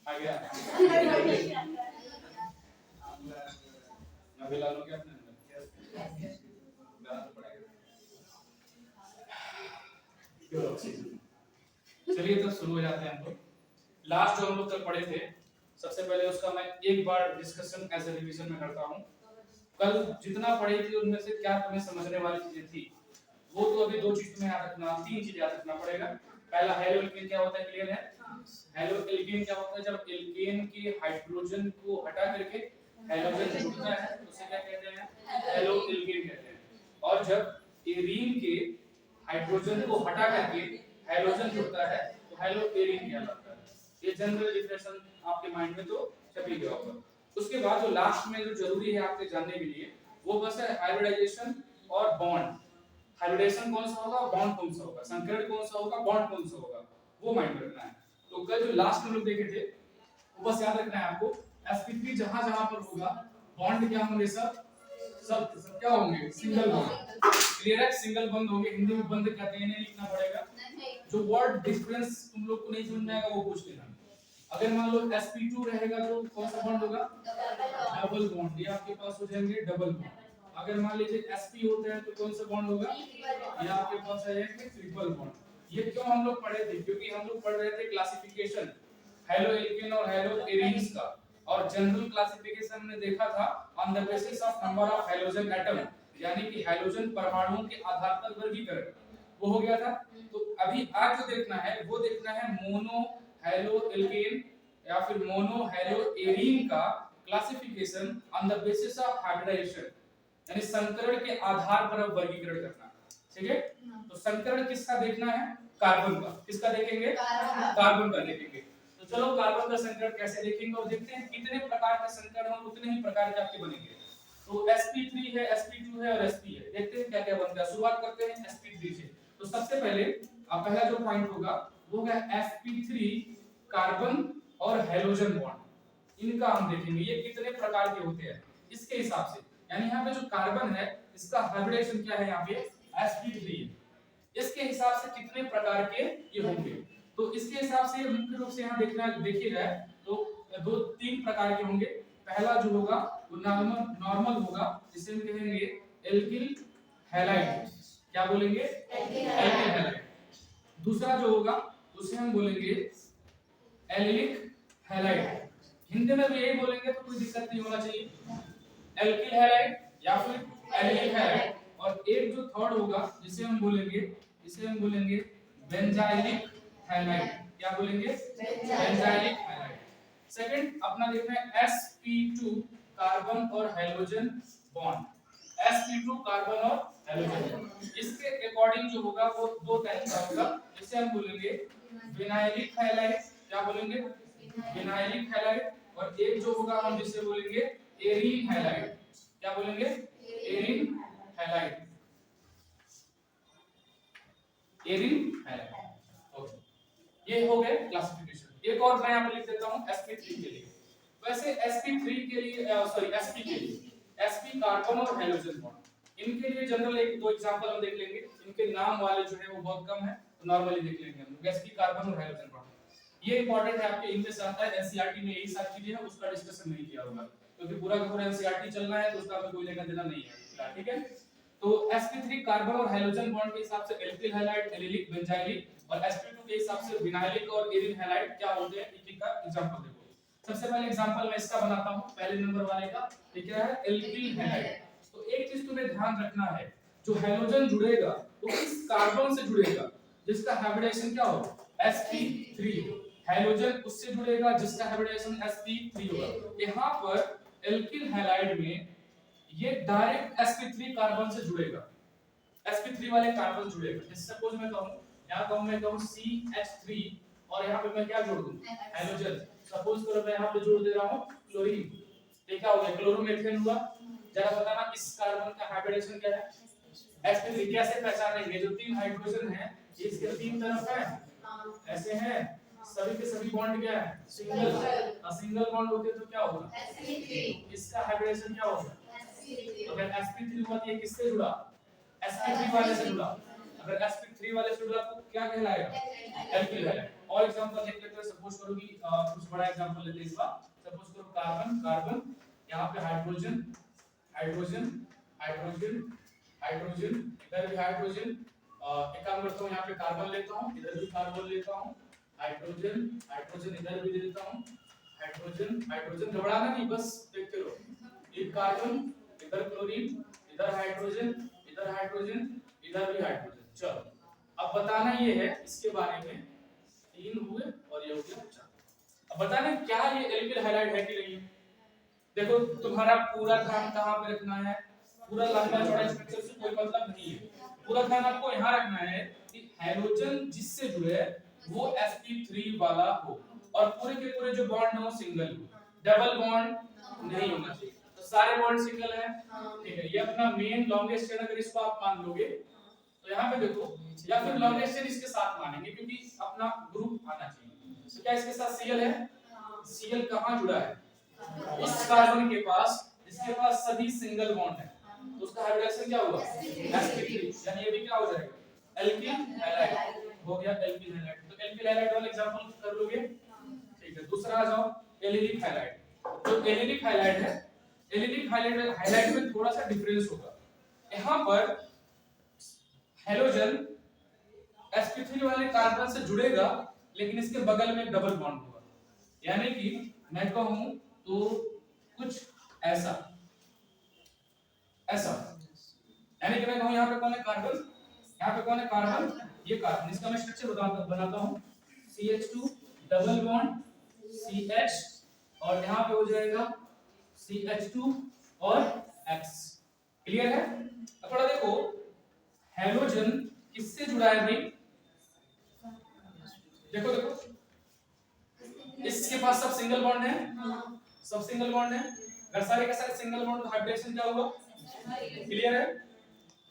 आ गया नबीला लो क्या अपने अंदर गाना तो पड़ेगा। चलिए तो शुरू हो जाते हैं हम लोग। लास्ट जो हम लोग कल पढ़े थे, सबसे पहले उसका मैं एक बार डिस्कशन एज ए रिवीजन में करता हूँ। कल जितना पढ़े थी उनमें से क्या तुम्हें समझने वाली चीजें थी, वो तो अभी दो चीज तुम्हें याद रखना, तीन चीज याद रखना पड़ेगा। पहला हेलो एल्केन क्या होता है, क्लियर है? हेलो एल्केन क्या होता है? जब एल्केन के हाइड्रोजन को हटा करके हैलोजन जुड़ता है तो उसे क्या कहते हैं? हेलो एल्केन कहते हैं। और जब एरीन के हाइड्रोजन को हटा करके हैलोजन जुड़ता है तो हेलो एरीन कहलाता है। ये जनरल डिफिनेशन आपके माइंड में तो छपी गया होगा। उसके बाद जो लास्ट में जो जरूरी है आपके जानने के लिए, वो बस है हाइब्रिडाइजेशन और बॉन्ड। हाइब्रिडेशन कौन सा होगा, बॉन्ड कौन सा होगा, संकरण कौन सा होगा, बॉन्ड कौन सा होगा, वो माइंड में रखना है। तो कल जो लास्ट में लोग देखे थे वो बस याद रखना है आपको, sp3 जहां जहां पर होगा बॉन्ड क्या होंगे, सब क्या होंगे, सिंगल बॉन्ड। क्लियर है? सिंगल बॉन्ड होंगे। हिंदी में बंद कहते हैं, नहीं लिखना पड़ेगा। जो वर्ड डिफरेंस तुम लोग को नहीं समझ में आएगा वो पूछ लेना। अगर मान लो sp2 रहेगा तो कौन सा बॉन्ड होगा, डबल बॉन्ड। ये आपके पास हो जाएंगे डबल बॉन्ड। अगर मान लीजिए sp होता है तो कौन सा बॉन्ड होगा, ये आपके पास आ जाएंगे ट्रिपल बॉन्ड। ये क्यों हम लोग पढ़े थे, क्योंकि हम लोग पढ़ रहे थे क्लासिफिकेशन हेलो एल्केन और हेलो एरीन्स का। और जनरल क्लासिफिकेशन में देखा था on the basis of number of halogen atom, यानी कि हैलोजन परमाणुओं के आधार पर वर्गीकरण, वो हो गया था। तो अभी आज जो देखना है वो देखना है मोनो हेलो एल्केन या फिर मोनो हेलो एरीन का classification on the basis of hybridization, यानी संकरण के आधार पर वर्गीकरण करना। ठीक है? तो संकरण किसका देखना है, कार्बन का। किसका देखेंगे, कार्बन का देखेंगे। तो चलो कार्बन का संकरण कैसे देखेंगे और देखते हैं कितने प्रकार के संकरण और उतने ही प्रकार के आपके बनेंगे। तो sp3 है, sp2 है और sp है। देखते हैं क्या क्या बनता है। शुरुआत करते हैं sp3 से। तो सबसे पहले पहला जो पॉइंट होगा वो है sp3 कार्बन और हैलोजन बॉन्ड। इनका हम देखेंगे ये कितने प्रकार के होते हैं इसके हिसाब से। यानी यहाँ पे जो कार्बन है इसका हाइब्रिडेशन क्या है, यहाँ पे sp3 है। इसके हिसाब से कितने प्रकार के ये होंगे, तो इसके हिसाब से मुख्य रूप से यहाँ देखना देखिएगा तो दो तीन प्रकार के होंगे। पहला जो होगा वो नॉर्मल होगा, जिसे हम कहेंगे एल्किल हैलाइड। क्या बोलेंगे, एल्किल हैलाइड। दूसरा जो होगा उसे हम बोलेंगे एलिलिक हैलाइड। हिंदी में भी यही बोलेंगे तो कोई दिक्कत नहीं होना चाहिए, एल्किल हैलाइड या फिर एलिलिक हैलाइड। और एक जो थर्ड होगा जिसे हम बोलेंगे बेंजाइलिक हैलाइड। क्या बोलेंगे, बेंजाइलिक हैलाइड। सेकंड अपना देखना है sp2 कार्बन और हाइड्रोजन बॉन्ड। sp2 कार्बन और हाइड्रोजन बॉन्ड, इसके अकॉर्डिंग जो होगा वो दो टाइप का होगा, जिसे हम बोलेंगे विनाइलिक हैलाइड। क्या बोलेंगे, विनाइलिक हैलाइड। और एक जो होगा हम जिसे बोलेंगे एरीन हैलाइड। क्या बोलेंगे, arene halide. Arene halide. Okay, ये हो गए क्लासिफिकेशन। एक और मैं यहाँ पे लिख देता हूँ sp3 के लिए। वैसे sp3 के लिए sp के लिए sp कार्बन और हाइड्रोजन बॉन्ड, इनके लिए जनरल एक दो एग्जांपल हम देख लेंगे। इनके नाम वाले जो है वो बहुत कम है, तो नॉर्मली देख लेंगे हम लोग sp कार्बन और हाइड्रोजन बॉन्ड। ये इंपॉर्टेंट है, आपके इंग्लिश आता है, एनसीईआरटी में यही सारी चीजें हैं, उसका डिस्कशन नहीं किया होगा क्योंकि पूरा का पूरा एनसीईआरटी चलना है तो उसका हमें कोई लेना देना नहीं है। ठीक है? तो sp3 कार्बन और हाइड्रोजन बॉन्ड के हिसाब से एल्किल हैलाइड, एलिलिक, बेंजाइलिक, और sp2 के हिसाब से विनाइलिक और एरिन हैलाइड क्या होते हैं, एक-एक का एग्जांपल देखो। सबसे पहले एग्जांपल मैं इसका बनाता हूं, पहले नंबर वाले का। ये क्या है, एल्किल हैलाइड। तो एक चीज तुम्हें ध्यान रखना है, जो हाइड्रोजन जुड़ेगा वो किस कार्बन से जुड़ेगा जिसका हाइब्रिडेशन क्या हो, sp3 हो। हाइड्रोजन उससे जुड़ेगा जिसका हाइब्रिडेशन sp3 होगा। यहां पर एल्किल हैलाइड में ये डायरेक्ट sp3 कार्बन से जुड़ेगा, sp3 वाले कार्बन जुड़ेगा। जैसे सपोज मैं कहूं, यहां कहूं मैं कहूं CH3 और यहां पे मैं क्या जोड़ दूं, हाइड्रोजन। सपोज करो मैं यहां पे जोड़ दे रहा हूं क्लोरीन, ये क्या हो गया, क्लोरोमीथेन हुआ। जरा बताना इस कार्बन का हाइब्रिडेशन क्या है, sp3। कैसे पहचानेंगे, जो तीन हाइड्रोजन है इसके तीन तरफ है, ऐसे हैं, सभी के सभी बॉन्ड क्या है, सिंगल। सिंगल बॉन्ड होते तो क्या होगा, sp3। इसका हाइब्रिडेशन क्या होगा, अगर sp3 हुआ तो ये किससे जुड़ा, sp3 वाले से जुड़ा। अगर sp3 वाले से जुड़ा तो क्या कहलाएगा, एल्किल हैलाइड। और एग्जांपल देख लेते हैं। सपोज करो कि कुछ बड़ा एग्जांपल लेते हैं इस बार। सपोज करो कार्बन कार्बन, यहाँ पे हाइड्रोजन हाइड्रोजन हाइड्रोजन हाइड्रोजन, इधर भी हाइड्रोजन। एक काम करता हूँ, यहाँ पे कार्बन लेता हूँ, इधर भी कार्बन लेता हूँ, हाइड्रोजन हाइड्रोजन इधर भी दे देता हूँ, हाइड्रोजन हाइड्रोजन, घबराना नहीं, बस देखते रहो। एक कार्बन, इधर क्लोरीन, इधर हाइड्रोजन, इधर हाइड्रोजन, इधर भी हाइड्रोजन। चलो अब बताना ये है इसके बारे में, 3 हुए और ये हो गया 4। अब बताना क्या ये एल्किल हैलाइड है कि नहीं। देखो तुम्हारा पूरा ध्यान कहाँ पे रखना है, पूरा लंबा चौड़ा स्ट्रक्चर से कोई मतलब नहीं है। पूरा ध्यान आपको यहाँ रखना है कि हैलोजन जिससे जुड़े वो sp3 वाला हो और पूरे के पूरे जो बॉन्ड हो सिंगल हो, डबल बॉन्ड नहीं होना चाहिए। तो सारे बॉन्ड सिंगल है, ठीक है। ये अपना मेन लॉन्गेस्ट चेन, अगर इसको आप मान लोगे तो यहाँ पे देखो, या फिर लॉन्गेस्ट चेन इसके साथ मानेंगे क्योंकि अपना ग्रुप आना चाहिए। तो क्या इसके साथ Cl है? Cl कहाँ जुड़ा है? उस कार्बन के पास जिसके पास सभी सिंगल बॉन्ड है, तो उसका हाइड्रोजन क्या होगा? sp3, यानी ये भी क्या हो जाएगा? एल्किल हैलाइड हो गया, एल्किल हैलाइड। तो एल्किल हैलाइड वाला एग्जांपल कर लोगे, ठीक है। दूसरा आ जाओ, एलिलिक हैलाइड। तो एलिलिक हैलाइड है, एलिलिक हैलाइड में थोड़ा सा डिफरेंस होगा। यहाँ पर हैलोजन sp3 वाले कार्बन से जुड़ेगा लेकिन इसके बगल में डबल बॉन्ड होगा, यानी कि मैं कहूं तो कुछ ऐसा ऐसा, यानी कि मैं कहूं यहाँ पे कौन है कार्बन, यहाँ पे कौन है कार्बन, ये कार्बन। इसका मैं स्ट्रक्चर बनाता हूं, CH2 डबल बॉन्ड CH और यहाँ पे हो जाएगा CH2 और X। क्लियर है? अब थोड़ा देखो हैलोजन किससे जुड़ा है भाई, देखो देखो इसके पास सब सिंगल बॉन्ड है, सब सिंगल बॉन्ड है। अगर सारे के सारे सिंगल बॉन्ड तो हाइब्रिडेशन क्या होगा? क्लियर है?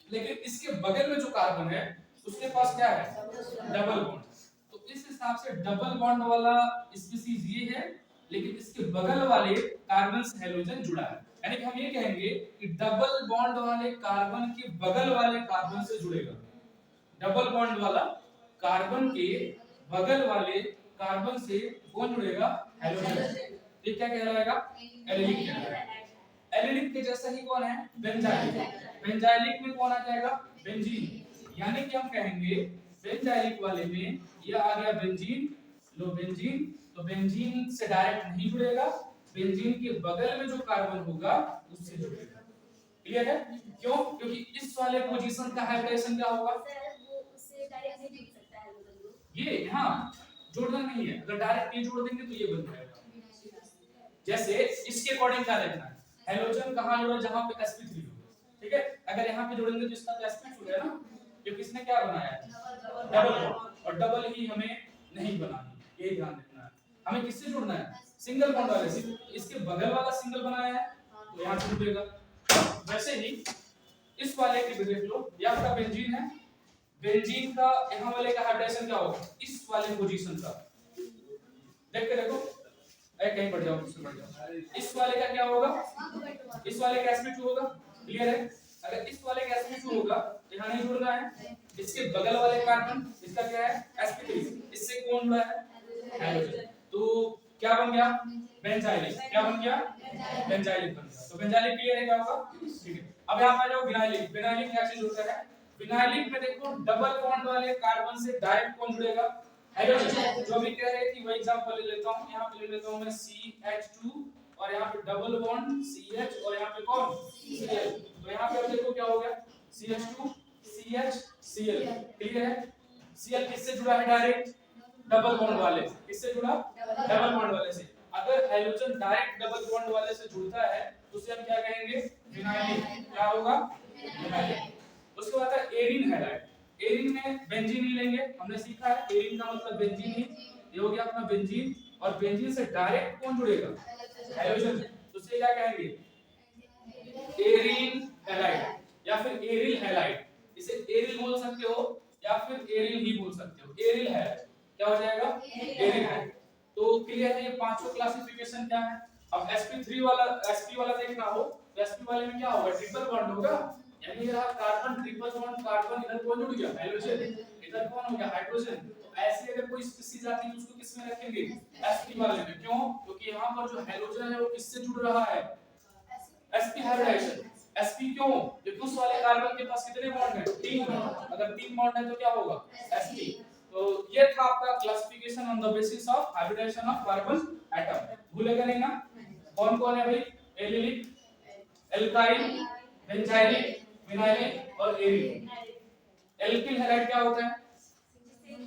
लेकिन इसके बगल में जो कार्बन है उसके पास क्या है? Double bond. तो इस हिसाब से डबल बॉन्ड वाला स्पीशीज ये है, लेकिन इसके बगल वाले कार्बन से हैलोजन जुड़ा है। यानी कि हम ये कहेंगे कि डबल बॉन्ड वाले कार्बन के बगल वाले कार्बन से जुड़ेगा। डबल बॉन्ड वाला कार्बन के बगल वाले कार्बन से कौन जुड़ेगा? हैलोजन। ये क्या कहलाएगा? एलिलिक कहलाएगा। एलिलिक के जैसा ही कौन है? बेंजाइलिक। बेंजाइलिक में कौन आ जाएगा? बेंजीन। यानी कि हम कहेंगे बेंजाइलिक वाले में ये आ गया बेंजीन, लो बेंजीन। तो बेंजीन से डायरेक्ट नहीं जुड़ेगा, बेंजीन के बगल में जो कार्बन होगा उससे जुड़ेगा। क्लियर है? क्यों? क्योंकि इस वाले पोजीशन का हाइब्रिडेशन क्या होगा? उससे डायरेक्ट नहीं जुड़ सकता है वो, ये हाँ जोड़ना नहीं है। अगर डायरेक्ट ये जोड़ देंगे तो ये बन जाएगा। जैसे इसके अकॉर्डिंग क्या देखना है, हैलोजन कहां जुड़ा? जहां पे sp3 हो, ठीक है। अगर यहां पे जोड़ेंगे तो इसका तो sp2 है ना, क्योंकि इसने क्या बनाया है? Double bond. और डबल ही हमें नहीं बनानी, ये ध्यान रखना है। हमें किससे जुड़ना है? सिंगल बॉन्ड वाले से। इसके बगल वाला सिंगल बनाया है तो यहां से जुड़ेगा। वैसे ही इस वाले की भी देख लो, ये आपका बेंजीन है, बेंजीन का यहां वाले का हाइब्रिडेशन क्या होगा? इस वाले पोजीशन का। देख के देखो, कहीं बढ़ जाओ, इससे बढ़ जाओ। इस वाले का क्या होगा? इस वाले का sp2 होगा। क्लियर है? अगर इस वाले का sp2 होगा तो यहां नहीं जुड़ना है। इसके बगल वाले कार्बन इसका क्या है? sp3। इससे कौन जुड़ा है? हैलोजन। तो क्या बन गया? बेंजाइलिक। क्या बन गया? बेंजाइलिक बन गया। तो बेंजाइलिक क्लियर है क्या होगा? ठीक है। अब यहां पे आ जाओ विनाइलिक। विनाइलिक क्या चीज होता है? विनाइलिक में देखो डबल बॉन्ड वाले कार्बन से डायरेक्ट कौन जुड़ेगा? हैलोजन। जो भी कह रहे थी वही एग्जांपल ले लेता हूं। यहां पे ले लेता हूं मैं CH2 और यहां पे डबल बॉन्ड CH और यहां पे कौन? Cl। तो यहां पे देखो क्या हो गया? CH2 CH Cl। क्लियर है? Cl किससे जुड़ा है? डायरेक्ट डबल बॉन्ड वाले। किससे जुड़ा? डबल बॉन्ड वाले से। अगर हैलोजन डायरेक्ट डबल बॉन्ड वाले से जुड़ता है तो उसे हम क्या कहेंगे? विनाइलिक। क्या होगा? विनाइलिक। उसके बाद है एरिन हैलाइड। एरिन में बेंजीन ही लेंगे, हमने सीखा है एरिन का मतलब बेंजीन ही। ये हो गया अपना बेंजीन, और बेंजीन से डायरेक्ट कौन जुड़ेगा? हैलोजन। तो उसे क्या कहेंगे? एरिन हैलाइड या फिर एरिल हैलाइड। इसे एरिल बोल सकते हो या फिर एरिल ही बोल सकते हो। एरिल हैलाइड क्या हो जाएगा? Aryl halide. तो क्लियर है? ये पांचों क्लासिफिकेशन क्या है? अब sp3 वाला sp वाला देखना हो तो sp वाले में क्या होगा? ट्रिपल बॉन्ड होगा। यानी ये रहा कार्बन ट्रिपल बॉन्ड, कार्बन इधर कौन जुड़ गया, हाइड्रोजन, इधर कौन हो गया, हाइड्रोजन। तो ऐसे अगर कोई स्पीशीज आती है तो उसको किस में रखेंगे, sp वाले में। क्यों? क्योंकि यहाँ पर जो हाइड्रोजन है वो किससे जुड़ रहा है, sp हाइब्रिडाइजेशन। sp क्यों? क्योंकि उस वाले कार्बन के पास कितने बॉन्ड हैं, 3 बॉन्ड। अगर 3 बॉन्ड है तो क्या होगा, sp। तो ये था आपका classification on the basis of hybridization of carbon atom. भूलेगा नहीं ना। कौन कौन है भाई, एलिलिक, एल्काइल, बेंजाइलिक, विनाइलिक और एरिल। एल्किल हैलाइड क्या होता है,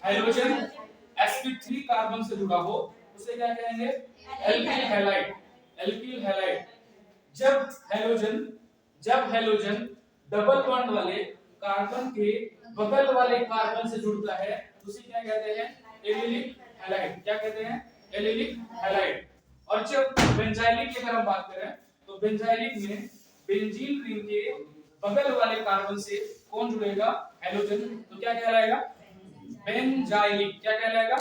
हाइड्रोजन sp3 कार्बन से जुड़ा हो उसे क्या कहेंगे, एल्किल हैलाइड। Alkyl halide. जब हैलोजन डबल बॉन्ड वाले कार्बन के बगल वाले कार्बन से जुड़ता है उसे क्या कहते हैं, एलिलिक हैलाइड। क्या कहते हैं, एलिलिक हैलाइड। और जब बेंजाइलिक की अगर हम बात करें तो बेंजाइलिक में बेंजीन रिंग के बगल वाले कार्बन से कौन जुड़ेगा, हैलोजन, तो क्या कहलाएगा, बेंजाइलिक। क्या कहलाएगा,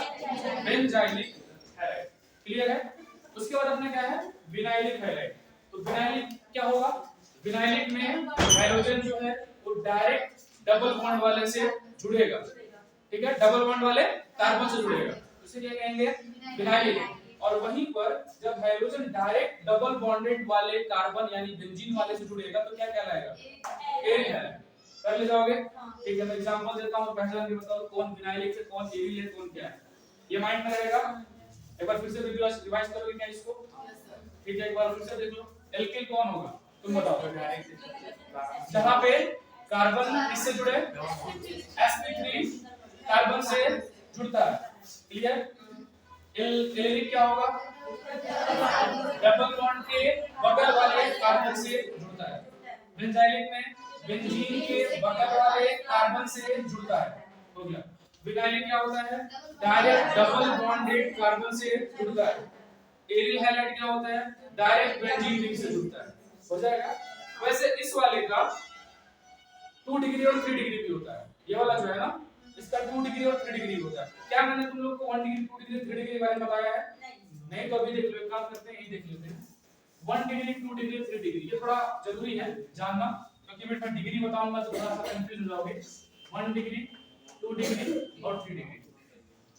बेंजाइलिक हैलाइड। क्लियर है। उसके बाद अपने क्या है, विनाइलिक हैलाइड। तो विनाइलिक क्या होगा, विनाइलिक में हाइड्रोजन जो है वो डायरेक्ट डबल बॉन्ड वाले से जुड़ेगा, ठीक है, डबल बॉन्ड वाले कार्बन से जुड़ेगा, उसे क्या कहेंगे, विनाइलिक। और वहीं पर जब हाइड्रोजन डायरेक्ट डबल बॉन्डेड वाले कार्बन यानी बेंजीन वाले से जुड़ेगा तो क्या कहलाएगा, एरिल हैलाइड। कर ले जाओगे, ठीक है। मैं एग्जांपल देता हूं, पहचान के बताओ कौन विनाइलिक है, कौन एरिल है, कौन क्या है, ये माइंड में रहेगा। एक बार फिर से रिवाइज करोगे क्या इसको, ठीक है, एक बार फिर से देख लो। एल्किल कौन होगा, तुम बताओ। जहां पे कार्बन किससे जुड़े, sp3 कार्बन से जुड़ता है, क्लियर। एलिलिक क्या होगा, डबल बॉन्ड के बगल वाले कार्बन से जुड़ता है। बेंजाइलिक में बेंजीन के बगल वाले कार्बन से जुड़ता है, हो गया। विनाइलिक क्या होता है, डायरेक्ट डबल बॉन्डेड कार्बन से जुड़ता है। एरिल हैलाइड क्या होता है, डायरेक्ट बेंजीन रिंग से जुड़ता है, हो जाएगा। वैसे इस वाले का 2 डिग्री और 3 डिग्री भी होता है, ये वाला जो है ना इसका 2 डिग्री और 3 डिग्री होता है। क्या मैंने तुम लोग को 1 डिग्री 2 डिग्री 3 डिग्री के बारे में बताया है, नहीं तो अभी देख लो, एक काम करते हैं, यही देख लेते हैं। 1 डिग्री 2 डिग्री 3 डिग्री ये थोड़ा जरूरी है जानना, क्योंकि मैं डिग्री बताऊंगा तो थोड़ा सा कंफ्यूज हो जाओगे। 1 डिग्री 2 डिग्री और 3 डिग्री,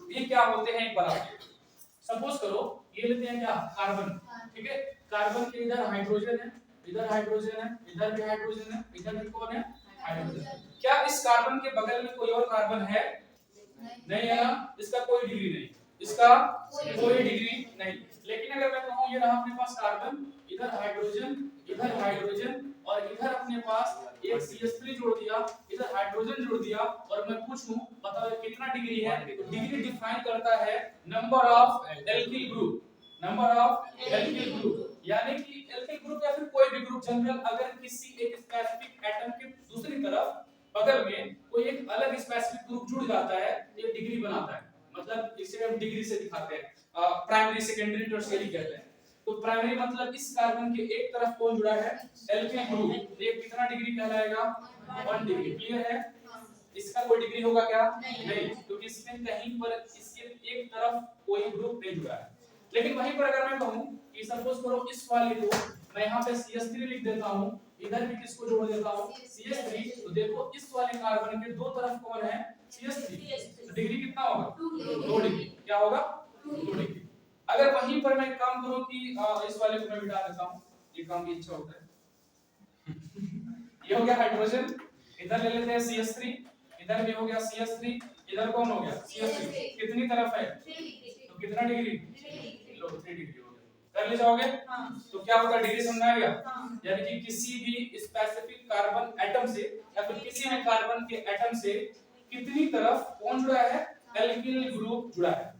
तो ये क्या होते हैं एक बार आप सपोज करो, ये लेते हैं क्या, कार्बन, ठीक है। कार्बन के इधर हाइड्रोजन है, इधर हाइड्रोजन है, इधर भी हाइड्रोजन है, इधर भी कौन है, हाइड्रोजन। क्या इस कार्बन के बगल में कोई और कार्बन है, नहीं है ना, इसका कोई डिग्री नहीं, इसका कोई डिग्री नहीं। लेकिन अगर मैं कहूं ये रहा अपने पास कार्बन, इधर हाइड्रोजन और इधर अपने पास एक CH3 जोड़ दिया, इधर हाइड्रोजन जोड़ दिया, और मैं पूछूं बताओ कितना डिग्री है, तो डिग्री डिफाइन करता है number of alkyl group, number of alkyl group. यानी कि एल्किल ग्रुप या फिर कोई भी ग्रुप जनरल अगर किसी एक स्पेसिफिक एटम के दूसरी तरफ बगल में कोई एक अलग स्पेसिफिक ग्रुप जुड़ जाता है तो ये डिग्री बनाता है। मतलब इसे हम डिग्री से दिखाते हैं, प्राइमरी सेकेंडरी टर्शियरी कहते हैं। तो प्राइमरी मतलब इस कार्बन के एक तरफ कौन जुड़ा है, एल्किल ग्रुप, ये कितना डिग्री कहलाएगा, 1 डिग्री। क्लियर है। इसका कोई डिग्री होगा क्या, नहीं, क्योंकि इसमें कहीं पर इसके एक तरफ कोई ग्रुप नहीं जुड़ा है। लेकिन वहीं पर अगर मैं कहूं कि सपोज करो इस वाले को मैं यहाँ पे CH3 लिख देता हूँ, इधर भी किसको जोड़ देता हूँ, CH3, तो देखो इस वाले कार्बन के दो तरफ कौन है, CH3, तो डिग्री कितना होगा, 2 डिग्री। क्या होगा, 2 डिग्री। अगर वहीं पर मैं काम करूं कि इस वाले को मैं मिटा देता हूं, ये काम की इच्छा होता है। ये हो गया हाइड्रोजन, इधर ले लेते हैं CH3, इधर भी हो गया CH3, इधर कौन हो गया CH3, कितनी तरफ है, तो कितना डिग्री, 3 डिग्री हो गया। कर ले जाओगे, तो क्या होगा, डिग्री समझ आ गया। यानी कि किसी भी स्पेसिफिक कार्बन एटम से या फिर किसी भी कार्बन के एटम से कितनी तरफ कौन जुड़ा है, एल्किल ग्रुप जुड़ा है।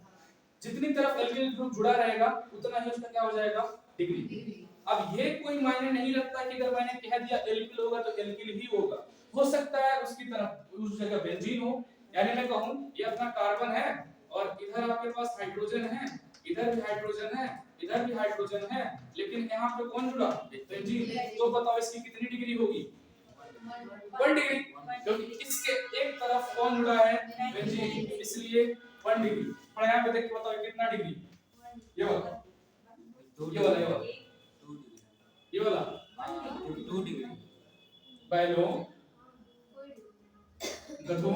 जितनी तरफ एल्किल ग्रुप जुड़ा रहेगा उतना ही उसका क्या हो जाएगा, डिग्री। अब ये कोई मायने नहीं रखता कि अगर मैंने कह दिया एल्किल होगा तो एल्किल ही होगा, हो सकता है उसकी तरफ उस जगह बेंजीन हो। यानी मैं कहूं ये अपना कार्बन है और इधर आपके पास हाइड्रोजन है, इधर भी हाइड्रोजन है, इधर भी हाइड्रोजन है, लेकिन यहाँ पे कौन जुड़ा, बेंजीन। तो बताओ इसकी कितनी डिग्री होगी, 1 डिग्री, क्योंकि इसके एक तरफ कौन जुड़ा है, बेंजीन, इसलिए 1 डिग्री। और यहाँ पे देख के बताओ कितना डिग्री, ये वाला, ये वाला, ये वाला, ये वाला 2 डिग्री। बैलों, गधों।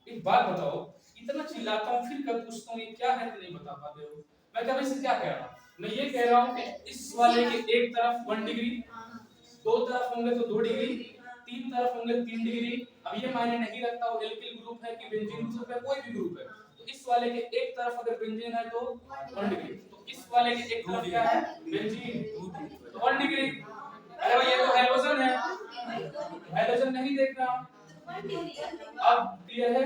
एक बात बताओ, इतना चिल्लाता हूँ फिर कब पूछता हूँ ये क्या है तो नहीं बता पाते हो। मैं कभी से क्या कह रहा हूँ, मैं ये कह रहा हूँ कि इस वाले के एक तरफ 1 डिग्री, दो तरफ होंगे तो 2 डिग्री, तीन तरफ होंगे 3 डिग्री। अब ये मायने नहीं रखता वो एल्किल ग्रुप है कि बेंजीन ग्रुप है, कोई भी ग्रुप है। तो इस वाले के एक तरफ अगर बेंजीन है तो 1 डिग्री, तो इस वाले के एक तरफ क्या है बेंजीन, तो 1 डिग्री। अरे भाई ये तो हैलोजन है, हैलोजन नहीं देख रहा। अब क्लियर है,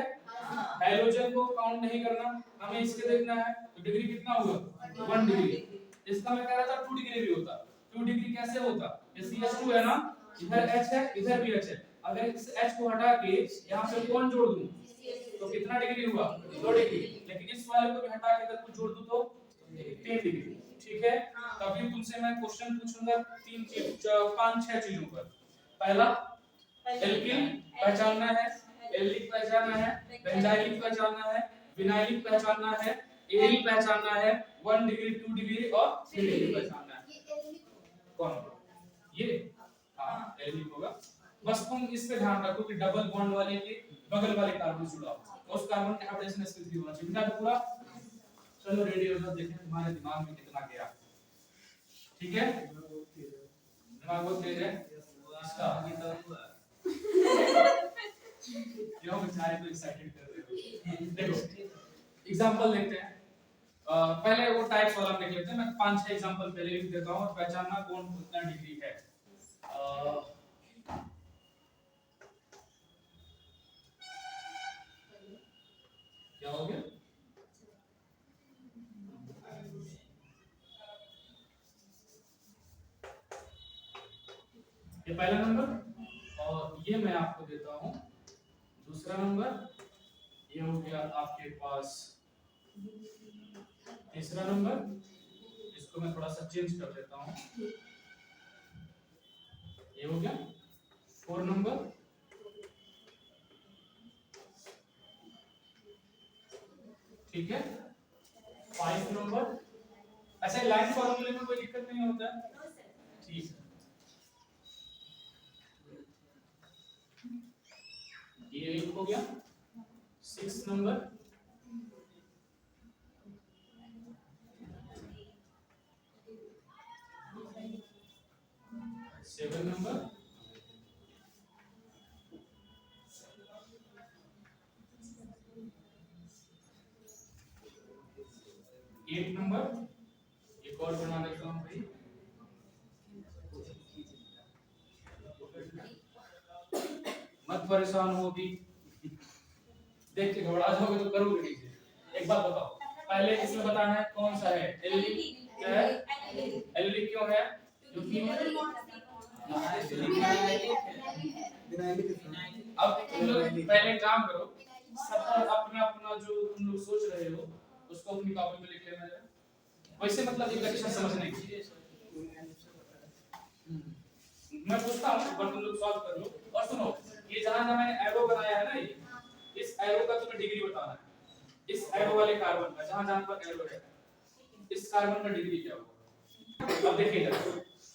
हैलोजन को काउंट नहीं करना, हमें इसके देखना है। तो डिग्री कितना हुआ 1 डिग्री। इसका मैं कह रहा था 2 डिग्री भी होता। 2 डिग्री कैसे होता, ये CH2 है ना, इधर H है इधर भी H है, अगर इस H को हटा के यहाँ पे कौन जोड़ दूं तो कितना डिग्री हुआ 2 डिग्री। लेकिन इस वाले को भी हटा के अगर कुछ जोड़ दूं तो 3 डिग्री। ठीक है, तभी तुमसे मैं क्वेश्चन पूछूंगा 3 चीज 5-6 चीजों पर। पहला एल्किल पहचानना है, एल्डिक पहचानना है, बेंजाइलिक पहचानना है, विनाइलिक पहचानना है, एरिल पहचानना है, 1 डिग्री 2 डिग्री और 3 डिग्री पहचानना है। कौन ये, हाँ एल्डिक होगा। बस तुम इस पे ध्यान रखो कि डबल बॉन्ड वाले के बगल वाले कार्बन जुड़ा हो, उस कार्बन का हाइड्रोजन sp3 होना चाहिए। बिना तो पूरा चलो रेडी हो जाओ, देखें तुम्हारे दिमाग में कितना गया। ठीक है, दिमाग बहुत तेज है इसका। क्यों बेचारे को एक्साइटेड कर रहे हो। देखो एग्जांपल देखते हैं, पहले वो टाइप्स वाला देख लेते हैं। मैं 5-6 एग्जांपल पहले लिख देता हूं और पहचानना कौन कितना डिग्री है। क्या हो गया, ये पहला नंबर और ये मैं आपको देता हूं दूसरा नंबर। ये हो गया आपके पास तीसरा नंबर, इसको मैं थोड़ा सा चेंज कर देता हूं, ये हो गया 4 नंबर। ठीक है, 5 नंबर। अच्छा लाइन फॉर्मूले में कोई दिक्कत नहीं होता है, ठीक है। ये एक हो गया 6 नंबर। 7 नंबर। 8 नंबर। एक और बना देता हूं भाई, मत परेशान हो भी, देख के घबरा जाओगे तो करोगे नहीं। एक बात बताओ, पहले इसमें बताना है कौन सा है एल्डिक, क्या है एल्डिक, क्यों है क्योंकि अब तुम लोग पहले काम करो, सब अपना अपना जो तुम लोग सोच रहे हो उसको अपनी कॉपी में लिख लेना है। वैसे मतलब एक अच्छा समझने की मैं पूछता हूं पर तुम लोग सॉल्व कर लो। और सुनो, ये जहां जहां मैंने एरो बनाया है ना, इस एरो का तुम्हें डिग्री बताना है। इस एरो वाले कार्बन का जहां जहां पर एरो है, इस कार्बन का डिग्री क्या होगा। अब देखिए जरा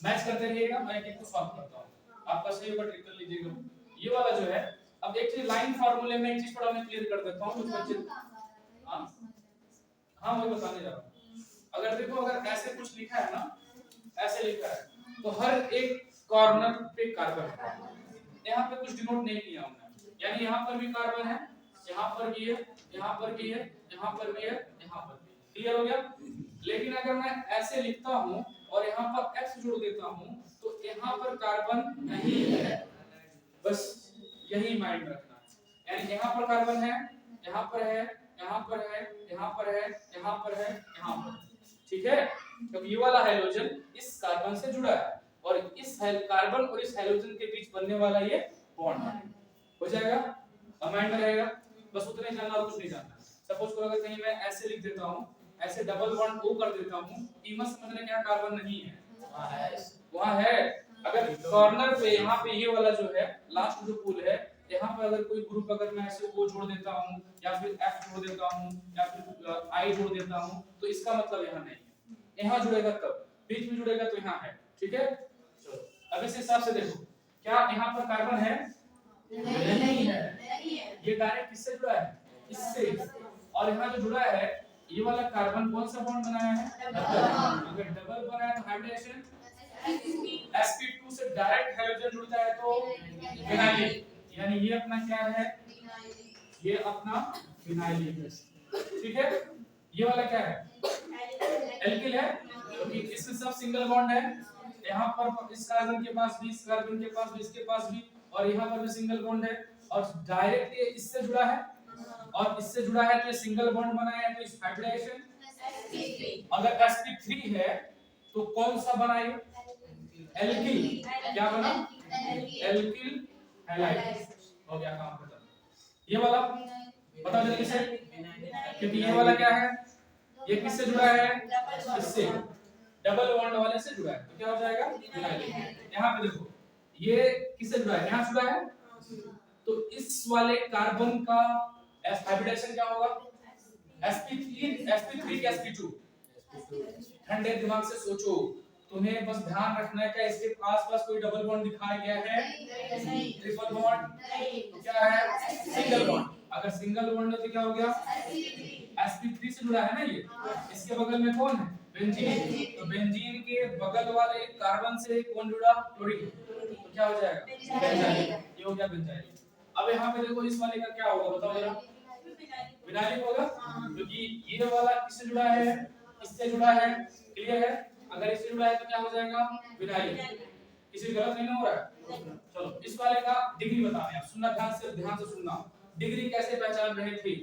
मैच करते रहिएगा, मैं एक को सॉल्व करता हूं, आपका सही होगा ट्रिक कर लीजिएगा। ये वाला जो है, अब एक चीज लाइन फार्मूले में एक चीज थोड़ा मैं क्लियर कर देता हूं कुछ बच्चे। हां मैं बताने जा रहा हूं। अगर देखो, अगर ऐसे कुछ लिखा है ना, ऐसे लिखा है तो हर एक कॉर्नर पे कार्बन है, यहाँ पे कुछ डिनोट नहीं किया हमने, यानी यहाँ पर भी कार्बन है, यहाँ पर भी है, यहाँ पर भी है, यहाँ पर भी है, यहाँ पर भी। क्लियर हो गया। लेकिन अगर मैं ऐसे लिखता हूँ और यहाँ पर X जोड़ देता हूँ तो यहाँ पर कार्बन नहीं है, बस यही माइंड रखना। यानी यहाँ पर कार्बन है, यहाँ पर है, यहाँ पर है, यहाँ पर है, यहाँ पर है, यहाँ पर। ठीक है, तो ये वाला हाइड्रोजन इस कार्बन से जुड़ा है और इस कार्बन और इस हाइड्रोजन के बीच बनने वाला ये बॉन्ड है, हो जाएगा। अब माइंड में रहेगा, बस उतना ही जानना और कुछ नहीं जानना। सपोज करो अगर कहीं मैं ऐसे लिख देता हूँ, ऐसे डबल बॉन्ड O कर देता हूँ, ई मत समझना क्या कार्बन नहीं है, वहाँ है। अगर कॉर्नर पे यहाँ पे ये वाला जो है लास्ट जो पुल है, यहाँ पर अगर कोई ग्रुप अगर मैं ऐसे O जोड़ देता हूँ या फिर F जोड़ देता हूँ या फिर I जोड़ देता हूँ तो इसका मतलब यहाँ नहीं है। यहाँ जुड़ेगा तब, बीच में जुड़ेगा तो यहाँ है। ठीक है, चलो अब इस हिसाब से देखो क्या यहाँ पर कार्बन है? नहीं है। नहीं है। ये डायरेक्ट किससे जुड़ा है? इससे। और यहाँ जो जुड़ा है ये वाला कार्बन कौन सा बॉन्ड बनाया है? डबल। अगर डबल बनाया तो हाइब्रिडेशन sp2 से डायरेक्ट हाइड्रोजन जुड़ता है तो विनाइलिक, यानी ये अपना क्या है? ये अपना विनाइलिक है। ठीक है, ये वाला क्या है? एल्किल है, क्योंकि इसमें सब सिंगल बॉन्ड है। यहाँ पर इस कार्बन के पास भी, इस कार्बन के पास भी, इसके पास भी, और यहाँ पर भी सिंगल बॉन्ड है, और डायरेक्ट ये इससे जुड़ा है और इससे जुड़ा है तो ये सिंगल बॉन्ड बनाया है, तो इस हाइब्रिडेशन। अगर sp3 है तो कौन सा बना ये? एल्किल। क्या बना? Alkyl halide. हो गया काम खत्म। ये वाला बताओ जल्दी से, क्योंकि ये वाला क्या है? ये किससे जुड़ा है? इससे। डबल बॉन्ड वाले से जुड़ा है, तो क्या हो जाएगा? विनाइलिक। यहाँ पे देखो ये किससे जुड़ा है? यहाँ जुड़ा है, तो इस वाले कार्बन का हाइब्रिडेशन क्या होगा? sp3 के sp2। ठंडे दिमाग से सोचो, तुम्हें बस ध्यान रखना है क्या इसके आसपास कोई डबल बॉन्ड दिखाया गया है? नहीं। Triple bond? तो क्या है? Single bond. अगर सिंगल बॉन्ड है तो क्या हो गया? sp3 से जुड़ा है ना ये। इसके बगल में कौन है? बेंजीन। तो बेंजीन के बगल वाले कार्बन से कौन जुड़ा? क्लोरीन। तो क्या हो जाएगा? बेंजाइल। ये हो गया बेंजाइल। अब यहाँ पे देखो इस वाले का क्या होगा बताओ जरा? विनाइलिक होगा, क्योंकि ये वाला किससे जुड़ा है? इससे जुड़ा है। क्लियर है? अगर इससे जुड़ा है तो क्या हो जाएगा? विनाइलिक। किसी गलत नहीं हो रहा है? चलो इस वाले का डिग्री बताते हैं। सुनना ध्यान से सुनना। डिग्री कैसे पहचान रहे थे?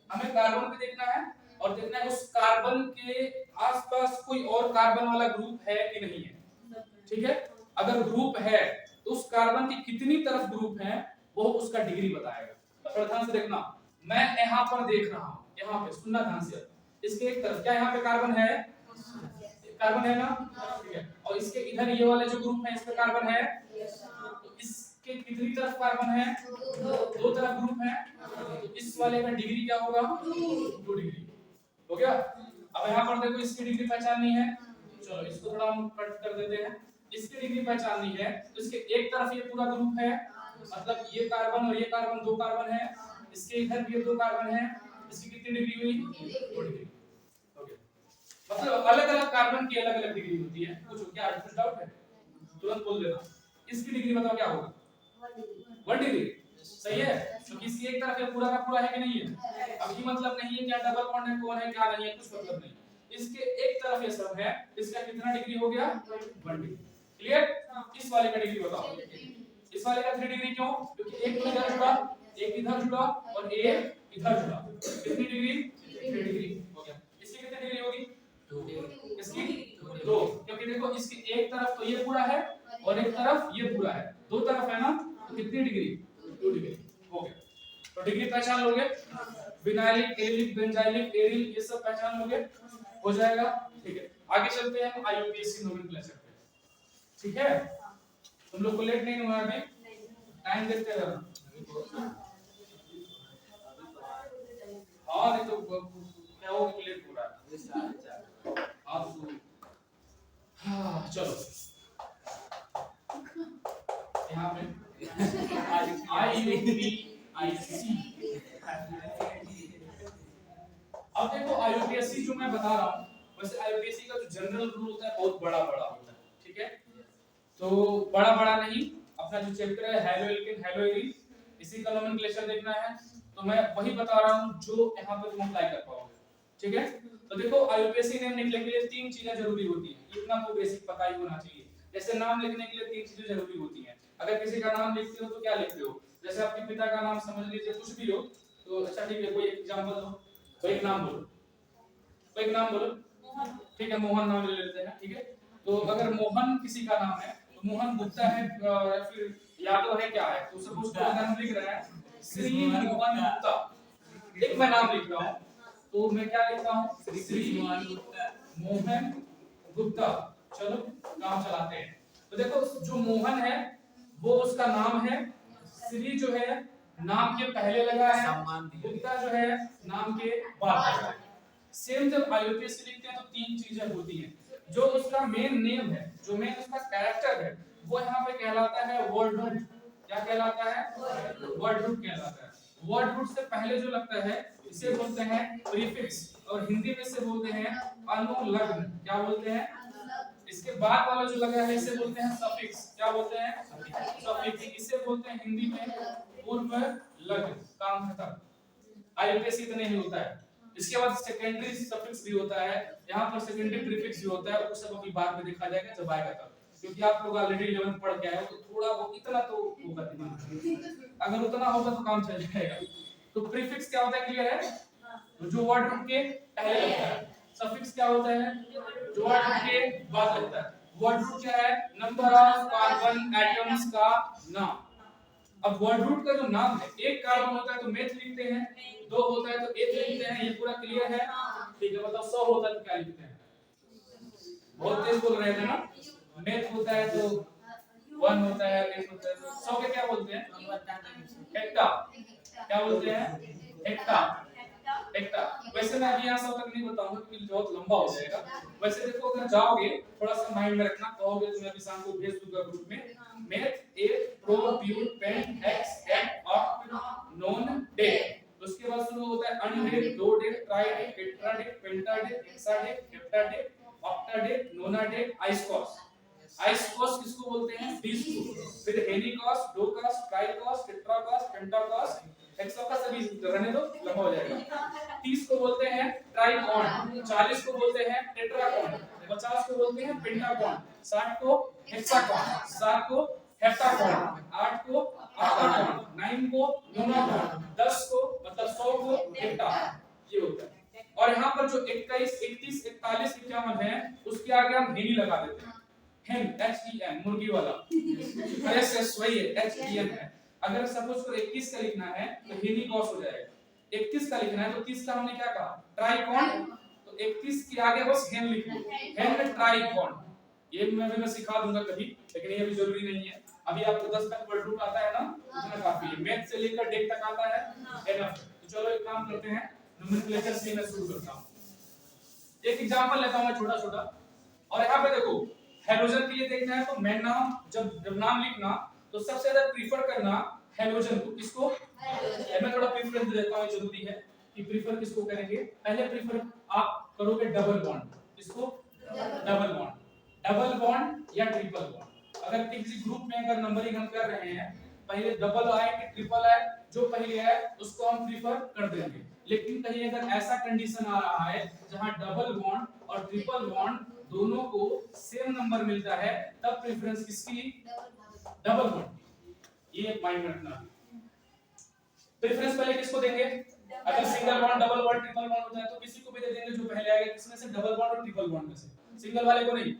हमें कार्बन भी देखना है और देखना है उस कार्बन के आसपास कोई और कार्बन वाला ग्रुप है कि नहीं है। ठीक है, अगर ग्रुप है तो उस कार्बन की कितनी तरफ ग्रुप है वो उसका डिग्री बताएगा। थोड़ा ध्यान से देखना, मैं यहाँ पर देख रहा हूँ, यहाँ पे सुनना ध्यान से। इसके एक तरफ क्या यहाँ पे कार्बन है? कार्बन है ना? ठीक है, और इसके इधर ये वाले जो ग्रुप है इस पे कार्बन है, तो इसके कितनी तरफ कार्बन है? दो तरफ ग्रुप है, तो इस वाले का डिग्री क्या होगा? 2 डिग्री। हो गया? अब यहाँ पर देखो इसकी डिग्री पहचाननी है, चलो इसको थोड़ा हम कट कर देते हैं। इसकी डिग्री पहचाननी है तो इसके एक तरफ ये पूरा ग्रुप है, मतलब ये कार्बन और ये कार्बन, 2 कार्बन है, इसके इधर भी 2 कार्बन है, इसकी कितनी डिग्री हुई? 2 डिग्री। ओके, मतलब अलग अलग कार्बन की अलग अलग डिग्री होती है। कुछ क्या कुछ डाउट है? तुरंत बोल देना। इसकी डिग्री बताओ क्या होगा? 1 डिग्री। सही है, क्योंकि इसकी एक तरफ ये पूरा का पूरा है कि नहीं है? अब ये मतलब नहीं है क्या डबल बॉन्ड है कौन है क्या नहीं है, कुछ मतलब नहीं। इसके एक तरफ ये सब है, इसका कितना डिग्री हो गया? 1 डिग्री। क्लियर? इस वाले का डिग्री बताओ। इस वाले का 3 डिग्री क्यों? क्योंकि एक इधर जुड़ा, एक इधर जुड़ा और एक इधर जुड़ा। कितनी डिग्री? 3 डिग्री हो गया। इसकी कितनी डिग्री होगी? 2। इसकी 2, क्योंकि देखो इसकी एक तरफ तो ये पूरा है और एक तरफ ये पूरा है, 2 तरफ है ना, तो कितनी डिग्री? 2 डिग्री। हो गया, तो डिग्री पहचान लोगे। विनाइलिक, एलिक, बेंजाइलिक, एरिल, ये सब पहचान लोगे, हो जाएगा। ठीक है, आगे चलते हैं हम आईयूपीएसी नोमेनक्लेचर पे। ठीक है, तुम लोग को लेट नहीं हुआ अभी? टाइम देखते रहना। हाँ नहीं तो क्या हो कि लेट हो रहा है आप तो। हाँ चलो यहाँ पे आईयूपीएसी। अब देखो आईयूपीएसी जो मैं बता रहा हूँ, वैसे आईयूपीएसी का जो जनरल रूल होता है बहुत बड़ा होता है। ठीक है, तो बड़ा नहीं, अपना जो चैप्टर है हैलोएल्केन हैलोएरिन, इसी का नोमेनक्लेचर देखना है, तो मैं वही बता रहा हूँ जो यहाँ पे तुम अप्लाई कर पाओगे। ठीक है, तो देखो आईयूपीएसी नेम लिखने के लिए 3 चीजें जरूरी होती हैं, इतना तो बेसिक पता ही होना चाहिए। जैसे नाम लिखने के लिए 3 चीजें जरूरी होती हैं। अगर किसी का नाम लिखते हो तो क्या लिखते हो? जैसे आपके पिता का नाम समझ लीजिए कुछ भी हो, तो अच्छा ठीक है, कोई एग्जांपल दो, कोई एक नाम बोलो, कोई एक नाम बोलो। ठीक है, मोहन नाम ले लेते हैं। ठीक है, तो अगर मोहन किसी का नाम है, तो मोहन गुप्ता है या फिर यादव है, क्या है, तो सपोज को अगर हम लिख रहे हैं श्री मोहन गुप्ता, एक मैं नाम लिख रहा हूँ, तो मैं क्या लिखता हूँ? श्री मोहन गुप्ता। चलो काम चलाते हैं। तो देखो जो मोहन है वो उसका नाम है, श्री जो है नाम के पहले लगा है, गुप्ता जो है नाम के बाद लगा है। सेम जब आईयूपीएसी लिखते हैं तो 3 चीजें होती हैं। जो उसका मेन नेम है, जो मेन उसका कैरेक्टर है, वो यहाँ पे कहलाता है वर्ड रूट। क्या कहलाता है? वर्ड रूट कहलाता है। वर्ड रूट से पहले जो लगता है इसे बोलते हैं प्रीफिक्स, और हिंदी में इसे बोलते हैं अनुलग्न। क्या बोलते हैं? इसके बाद वाला जो लगा है इसे बोलते हैं सफिक्स। क्या बोलते हैं? सफिक्स। इसे बोलते हैं हिंदी में पूर्व लग्न। काम खत्म। आईयूपीएससी इतने ही होता है। इसके बाद सेकेंडरी सफिक्स भी होता है, यहाँ पर सेकेंडरी प्रीफिक्स भी होता है। वो सब अभी बाद में देखा जाएगा जब आएगा तब, क्योंकि आप लोग ऑलरेडी 11th पढ़ के आए हो, तो थोड़ा वो इतना तो होगा दिमाग। अगर उतना होगा तो काम चल जाएगा। तो प्रीफिक्स क्या होता है? क्लियर है? जो वर्ड रूट के पहले लगता है। सफिक्स क्या होता है? जो वर्ड रूट के बाद लगता है। वर्ड रूट क्या है? नंबर ऑफ कार्बन एटम्स का नाम। अब वर्ड रूट का जो नाम है, एक कार्बन होता है तो मेथ लिखते हैं, दो होता है तो एथ लिखते हैं। ये पूरा क्लियर है? ठीक है, मतलब 100 होता है तो क्या लिखते हैं? बहुत तेज बोल रहे थे ना। मेथ होता है तो 1 होता है, एथ होता है तो 100 के क्या बोलते हैं? हेक्टा। क्या बोलते हैं? हेक्टा। हेक्टा। वैसे मैं अभी यहाँ 100 तक नहीं बताऊंगा क्योंकि बहुत लंबा हो जाएगा। वैसे देखो, अगर जाओगे थोड़ा सा माइंड में रखना, कहोगे तो मैं अभी शाम को भेज दूंगा ग्रुप में। मेथ, एथ, प्रो, प्यूर, pent, hex, hept, oct, non, dec. उसके बाद शुरू होता है अनडेक, दो डेक, ट्राइडेक, टेट्राडेक, पेंटाडेक, हेक्साडेक, हेप्टाडेक, ऑक्टाडेक, नोनाडेक, आइसकॉस। आइसकॉस किसको बोलते हैं? 20 को। फिर हेलिकॉस, डोकॉस, ट्राइकॉस, टेट्राकॉस, पेंटाकॉस, हेक्साकॉस। अभी रहने दो, लंबा हो जाएगा। 30 को बोलते हैं ट्राइकॉन, 40 को बोलते हैं टेट्राकॉन, 50 को बोलते हैं पेंटाकॉन, 60 को हेक्साकॉन, 7 को हेप्टाकॉन, 8 को ऑक्टाकॉन, 9 को नोनाकॉन, 10 को मतलब 100 को हेक्टा। ये होता है। और यहाँ पर जो 21, 31, 41, 51 है, उसके आगे हम हेनी लगा देते हैं। हेन, HEN, मुर्गी वाला। यस वही है, HEN है। अगर सपोज को 21 का लिखना है तो हेनिकॉस हो जाएगा। 31 का लिखना है तो 30 का हमने क्या कहा? ट्राइकॉन। तो 31 के आगे बस हेन लिखो, हेन ट्राइकॉन। ये मैं सिखा दूंगा कभी, लेकिन ये भी जरूरी नहीं है। अभी आपको 10 तक वर्ड रूट आता है ना, उतना काफी है। मैथ से लेकर डेक तक आता है, एनफ। तो चलो एक काम करते हैं, नोमेनक्लेचर से मैं शुरू करता हूं। एक एग्जांपल लेता हूं मैं छोटा छोटा। और यहाँ पे देखो, हेलोजन के लिए देखना है तो मैं नाम जब नाम लिखना तो सबसे ज्यादा प्रीफर करना हेलोजन को। किसको? मैं थोड़ा प्रेफरेंस दे देता हूं, जरूरी है कि प्रीफर किसको करेंगे। पहले प्रीफर आप करोगे डबल बॉन्ड। किसको? Double bond. डबल बॉन्ड या ट्रिपल बॉन्ड। अगर किसी ग्रुप में अगर नंबरिंग हम कर रहे हैं, पहले डबल आए कि ट्रिपल आए, जो पहले आए उसको हम प्रीफर कर देंगे। लेकिन कहीं अगर ऐसा कंडीशन आ रहा है जहां डबल बॉन्ड और ट्रिपल बॉन्ड दोनों को सेम नंबर मिलता है, तब प्रेफरेंस किसकी? Double bond. ये माइंड में रखना। प्रेफरेंस पहले किसको देंगे? अगर single bond, double bond, triple bond होता है तो किसी को भी दे देंगे जो पहले आएगा। किसमें से? डबल बॉन्ड और ट्रिपल बॉन्ड में से। सिंगल वाले को नहीं,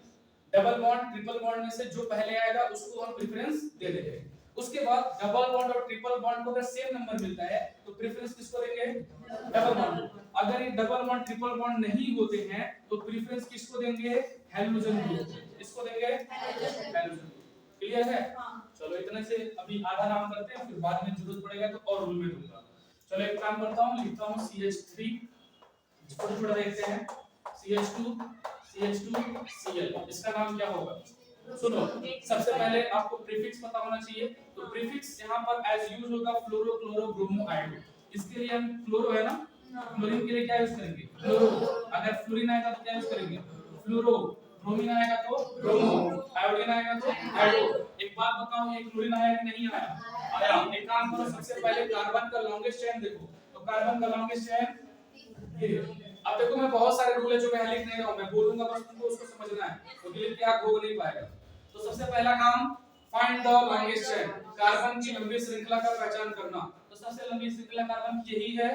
डबल बॉन्ड ट्रिपल बॉन्ड में से जो पहले आएगा उसको हम प्रेफरेंस दे देंगे। उसके बाद डबल बॉन्ड और ट्रिपल बॉन्ड को अगर सेम नंबर मिलता है तो प्रेफरेंस किसको देंगे? Double bond. अगर ये डबल बॉन्ड ट्रिपल बॉन्ड नहीं होते हैं तो प्रेफरेंस किसको देंगे? हेलोजन को। इसको देंगे हेलोजन। क्लियर है? चलो इतने से अभी आधा नाम करते हैं, फिर बाद में जरूरत पड़ेगा तो और रूल में दूंगा। चलो एक काम करता हूं, लिखता हूं CH3, छोटा छोटा देखते हैं, CH2, CH2, Cl। इसका नाम क्या होगा? सुनो, सबसे पहले आपको प्रीफिक्स पता होना चाहिए। तो प्रीफिक्स यहाँ पर एज यूज होगा फ्लोरो, क्लोरो, ब्रोमो, आयोडो। इसके लिए हम फ्लोरो है ना, क्लोरीन के लिए क्या यूज करेंगे? फ्लोरो। अगर फ्लोरीन आएगा तो क्या यूज करेंगे? फ्लोरो। ब्रोमीन आएगा तो ब्रोमो, आयोडीन आएगा तो आयोडो। एक बात बताओ, ये क्लोरीन आया कि नहीं आया? आया। एक काम करो, सबसे पहले कार्बन का लॉन्गेस्ट चेन देखो। तो कार्बन का लॉन्गेस्ट चेन, अब देखो मैं बहुत सारे रूल है जो मैं लिख नहीं रहा हूं, मैं बोलूंगा बस तुमको उसको समझना है, तो क्लियर क्या हो नहीं पाएगा। तो सबसे पहला काम, find the longest chain. Carbon की लंबी श्रृंखला का पहचान करना। तो सबसे लंबी श्रृंखला कार्बन की यही है,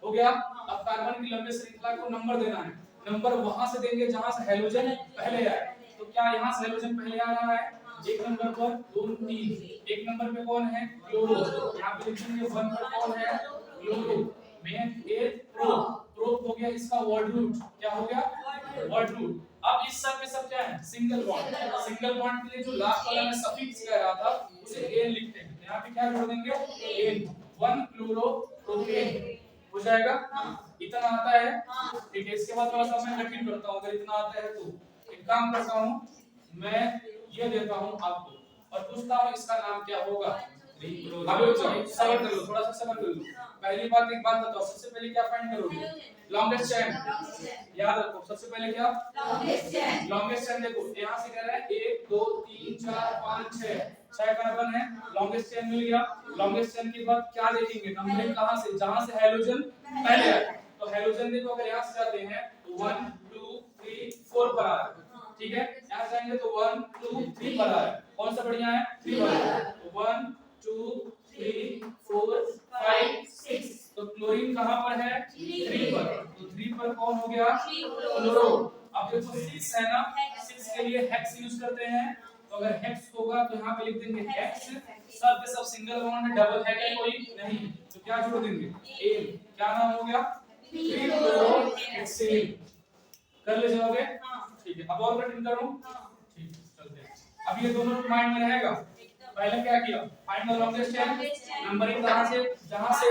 हो गया। अब कार्बन की लंबी श्रृंखला को नंबर देना है। नंबर वहां से देंगे जहां से हेलोजन पहले आए। तो क्या यहां से हेलोजन पहले आ रहा है? एक नंबर पर 2 3। एक नंबर पे कौन है? क्लोरो। यहां पे लिखेंगे 1 पर कौन है? Chloro. Meth eth pro. Pro हो गया इसका वर्ड रूट। क्या हो गया? Word root. अब इस सब में सब क्या है? Single bond. सिंगल बॉन्ड के लिए जो लास्ट वाला मैं सफिक्स कह रहा था उसे एन लिखते हैं। यहां पे क्या जोड़ देंगे? एन। 1 क्लोरो प्रोपेन हो जाएगा। इतना आता है, ठीक है। इसके बाद थोड़ा सा मैं कठिन करता हूं, अगर इतना आता है तो एक काम करता हूं, मैं ये देता हूं आपको, और पूछता हूँ इसका नाम क्या होगा। अभी बच्चों सबर कर लो, थोड़ा सा सबर कर लो। पहली बात एक बात बताओ, सबसे पहले क्या फाइंड करोगे? Longest chain. याद रखो सबसे पहले क्या? Longest chain. देखो यहाँ से कह रहा है 1 2 3 4 5 6 6 कार्बन है, लॉन्गेस्ट चेन मिल गया। लॉन्गेस्ट चेन के बाद क्या देखेंगे? नंबरिंग कहाँ से? जहाँ से हाइड्रोजन पहले आए। तो हाइड्रोजन देखो अगर यहाँ से जाते हैं तो 1 2 3 4 पर आ रहा है, ठीक है। यहाँ जाएंगे तो 1 2 3 पर आ रहा है, कौन सा बढ़िया है? 3 वाला। तो 1 2 3 4 5 6। तो क्लोरीन कहाँ पर है? 3 पर। तो 3 पर कौन हो गया? क्लोरो। अब देखो 6 है ना, 6 के लिए हेक्स यूज करते हैं। तो अगर हेक्स होगा तो यहाँ पे लिख देंगे हेक्स। सब के सब सिंगल बॉन्ड है, डबल है क्या कोई? नहीं। तो क्या जोड़ देंगे? एन। क्या नाम हो गया? 3 क्लोरोहेक्सेन। कर ले जाओगे? ठीक है। अब और कठिन करूं? ठीक है, चलते हैं। अब ये दोनों माइंड में रहेगा। पहले क्या किया? Find the longest chain. Numbering कहां से? जहां से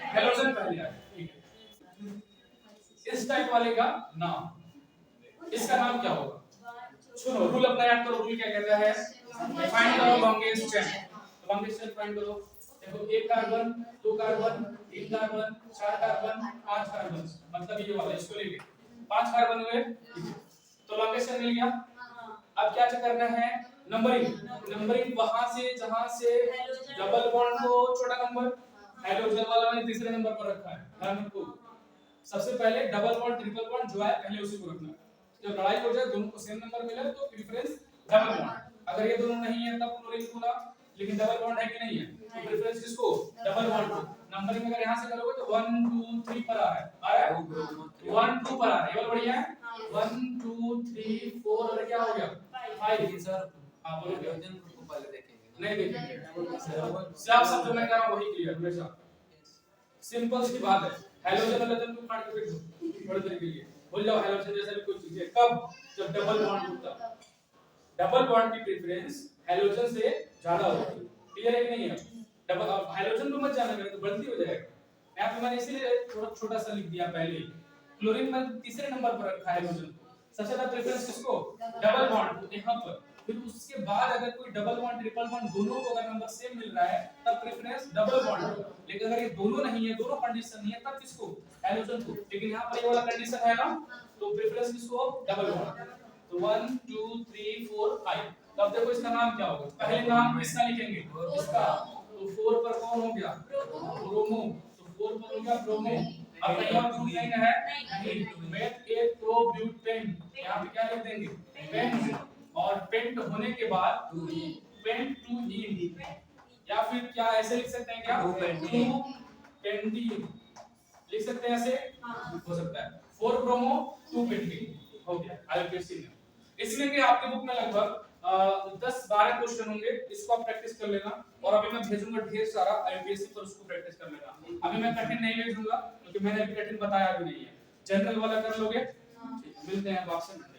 हाइड्रोजन पहले आए, ठीक है। इस टाइप वाले का नाम, इसका नाम क्या होगा? सुनो रूल अपना याद करो। रूल क्या कहता है? Find the longest chain. Longest chain find करो। देखो 1 carbon 2 carbon 3 carbon 4 carbon 5 carbon, मतलब ये वाला इसको लेके 5 कार्बन हुए, तो लॉन्गेस्ट चेन मिल गया। अब क्या करना है? नंबरिंग। नंबरिंग वहां से जहां से डबल बॉन्ड को छोटा नंबर, हाइड्रोजन वाला मैंने तीसरे नंबर पर रखा है, ध्यान रखो। सबसे पहले डबल बॉन्ड ट्रिपल बॉन्ड जो है पहले उसी को रखना है। जब लड़ाई हो जाए दोनों को सेम नंबर मिले तो प्रेफरेंस डबल बॉन्ड। अगर ये दोनों नहीं है तब क्लोरीन बोला, लेकिन डबल बॉन्ड है कि नहीं है तो प्रेफरेंस किसको? डबल बॉन्ड को। नंबरिंग अगर यहां से करोगे तो 1 2 3 पर आ रहा है 1 2 पर आ रहा है, ये वाला बढ़िया है। 1 2 3 4 और क्या हो गया? 5। लेकिन सर हां बोलो। हाइड्रोजन ग्रुप को पहले देखेंगे नहीं देखेंगे, सिर्फ सब जो मैं कह रहा हूं वही क्लियर हमेशा। सिंपल सी बात है। हाइड्रोजन हाइड्रोजन को काट के फेंक दो थोड़ी देर के लिए, भूल जाओ हाइड्रोजन जैसा भी कोई चीज है। कब? जब डबल बॉन्ड टूटता। डबल बॉन्ड की प्रेफरेंस हाइड्रोजन से ज्यादा होती है, क्लियर है कि नहीं है? डबल हाइड्रोजन को मत जाना करें तो गलती हो जाएगा। यहाँ पे मैंने इसीलिए थोड़ा छोटा सा लिख दिया पहले। क्लोरीन में तीसरे नंबर पर रखा है हाइड्रोजन को, सबसे ज्यादा प्रेफरेंस किसको? डबल बॉन्ड यहाँ पर। फिर उसके बाद अगर कोई डबल बॉन्ड ट्रिपल बॉन्ड दोनों को अगर नंबर सेम मिल रहा है तब प्रेफरेंस डबल बॉन्ड होगा। लेकिन अगर ये दोनों नहीं है, दोनों कंडीशन नहीं है, तब किसको? हाइड्रोजन को। लेकिन यहाँ पर ये वाला कंडीशन है ना, तो प्रेफरेंस किसको? Double bond. तो 1 2 3 4 5। तब देखो इसका नाम क्या होगा? पहले नाम किसका लिखेंगे? इसका। तो 4 पर कौन हो गया? ब्रोमो। तो 4 पर हो गया ब्रोमो। अब कहीं और ग्रुप नहीं है? नहीं। मेथ ए प्रोब्यूटेन, यहाँ पे क्या लिख देंगे? पेंट। और पेंट होने के बाद पेंट टू इन, या फिर क्या ऐसे लिख सकते हैं क्या? टू पेंटीन लिख सकते हैं, ऐसे हो सकता है। 4 ब्रोमो 2 पेंटीन हो गया आईयूपीएससी में। इसमें कि आपके बुक में लगभग 10-12 क्वेश्चन होंगे, इसको आप प्रैक्टिस कर लेना। और अभी मैं भेजूंगा ढेर सारा आईयूपीएससी पर, उसको प्रैक्टिस कर लेना। अभी मैं कठिन नहीं भेजूंगा क्योंकि मैंने अभी कठिन बताया भी नहीं है। जनरल वाला कर लोगे? मिलते हैं आपसे।